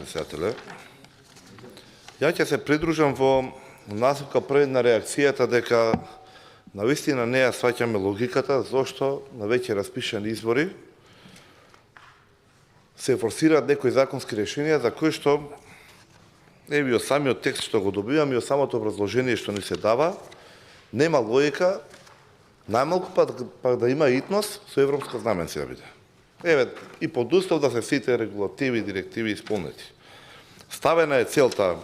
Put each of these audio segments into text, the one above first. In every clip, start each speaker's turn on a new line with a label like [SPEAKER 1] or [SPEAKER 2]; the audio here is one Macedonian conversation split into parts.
[SPEAKER 1] председателе. Ја ќе се придружам во насока пред на реакцијата дека навистина не ја сваќаме логиката зошто на веќе распишани избори се форсираат некои законски решенија за кои што и од самиот текст што го добивам и од самото образложение што ни се дава, нема логика, најмалку пак да има итнос со европска знаменци да биде. Еве, и под услов да се сите регулативи и директиви исполнети. Ставена е целта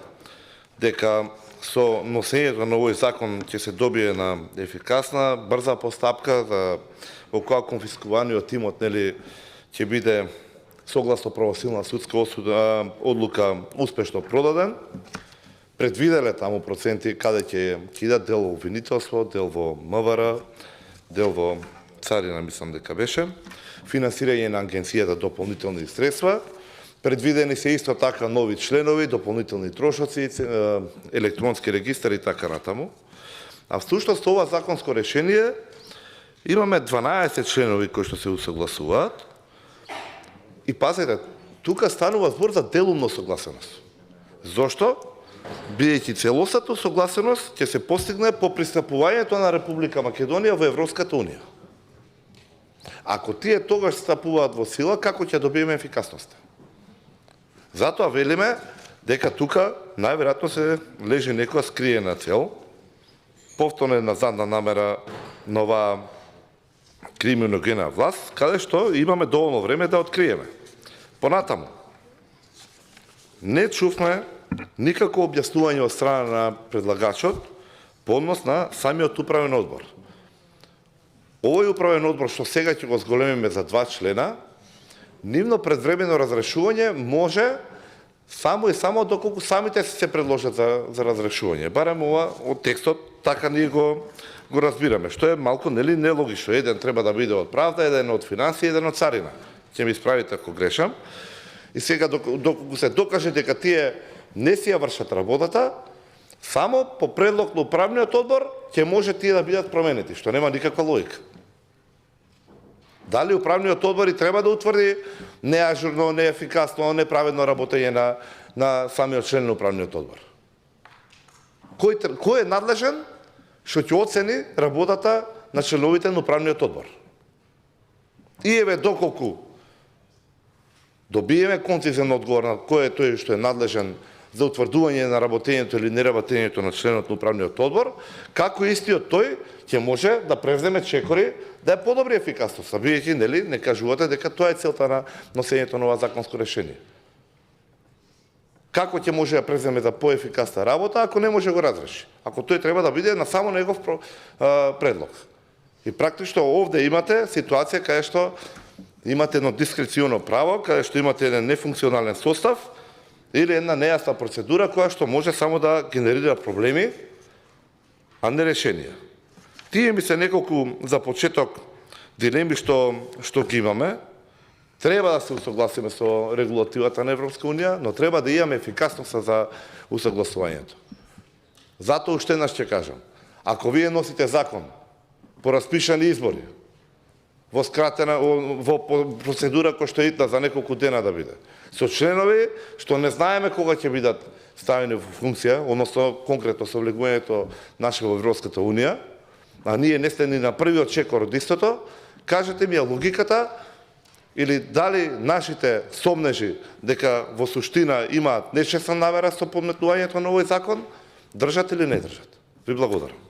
[SPEAKER 1] дека со носењето на овој закон ќе се добие на ефикасна, брза постапка, во која конфискуваниот имот ќе биде согласно правосилна судска одлука успешно продаден. Предвиделе таму проценти каде ќе идат дел во обвинителство, дел во МВР, дел во царина, мислам дека беше, финансирање на агенцијата дополнителни средства, предвидени се исто така нови членови, дополнителни трошоци, електронски регистар и така натаму. А всушност ова законско решение имаме 12 членови кои што се усогласуваат. И пазете, тука станува збор за делумно согласеност. Зошто? Бидејќи целосната согласеност ќе се постигне по пристапувањето на Република Македонија во Европската унија. Ако тие тогаш стапуваат во сила, како ќе добиеме ефикасност? Затоа велиме дека тука најверојатно се лежи некоја скриена цел, повторно една задна намера на оваа криминогена власт, каде што имаме доволно време да откриеме. Понатаму, не чувме никако објаснување од страна на предлагачот по однос на самиот управен одбор. Овој управен одбор што сега ќе го зголемиме за 2 члена, нивно предвремено разрешување може само и само доколку самите се предложат за разрешување. Барем ова од текстот така ние го разбираме, што е малку нелогично. Еден треба да биде од правда, еден од финансии, еден од царина. Ќе ми исправите ако грешам. И сега доколку се докаже дека тие не си ја вршат работата, само по предлог на управниот одбор ќе може тие да бидат променети, што нема никаква логика. Дали управниот одбор и треба да утврди неажурно, неефикасно, неправедно работење на самиот член на управниот одбор? Кој е надлежен што ќе оцени работата на членовите на управниот одбор? И еве доколку добиеме концизен одговор на кој е тој што е надлежен за утврдување на работењето или неработењето на членот на управниот одбор, како истиот тој ќе може да превземе чекори да е подобри ефикасност. Бидејќи не кажувате дека тоа е целта на носењето на ова законско решение. Како ќе може да преземе за поефикасна работа ако не може го разреши? Ако тој треба да биде на само негов предлог. И практично овде имате ситуација каде што имате едно дискреционо право, каде што имате еден нефункционален состав или една нејасна процедура која што може само да генерира проблеми, а не решенија. Тие ми се неколку за почеток дилеми што ги имаме. Треба да се усогласиме со регулативата на Европска унија, но треба да имаме ефикасност за усогласувањето. Затоа уште еднаш ќе кажам, ако вие носите закон по распишани избори, во процедура која што е итна за неколку дена да биде, со членови што не знаеме кога ќе бидат ставени во функција, односно конкретно со влегувањето наше во Европската унија, а ние не сте ни на првиот чекор од истото, кажете ми ја логиката или дали нашите сомнежи дека во суштина имаат нечестна намера со подметнувањето на овој закон, држат или не држат? Ви благодарам.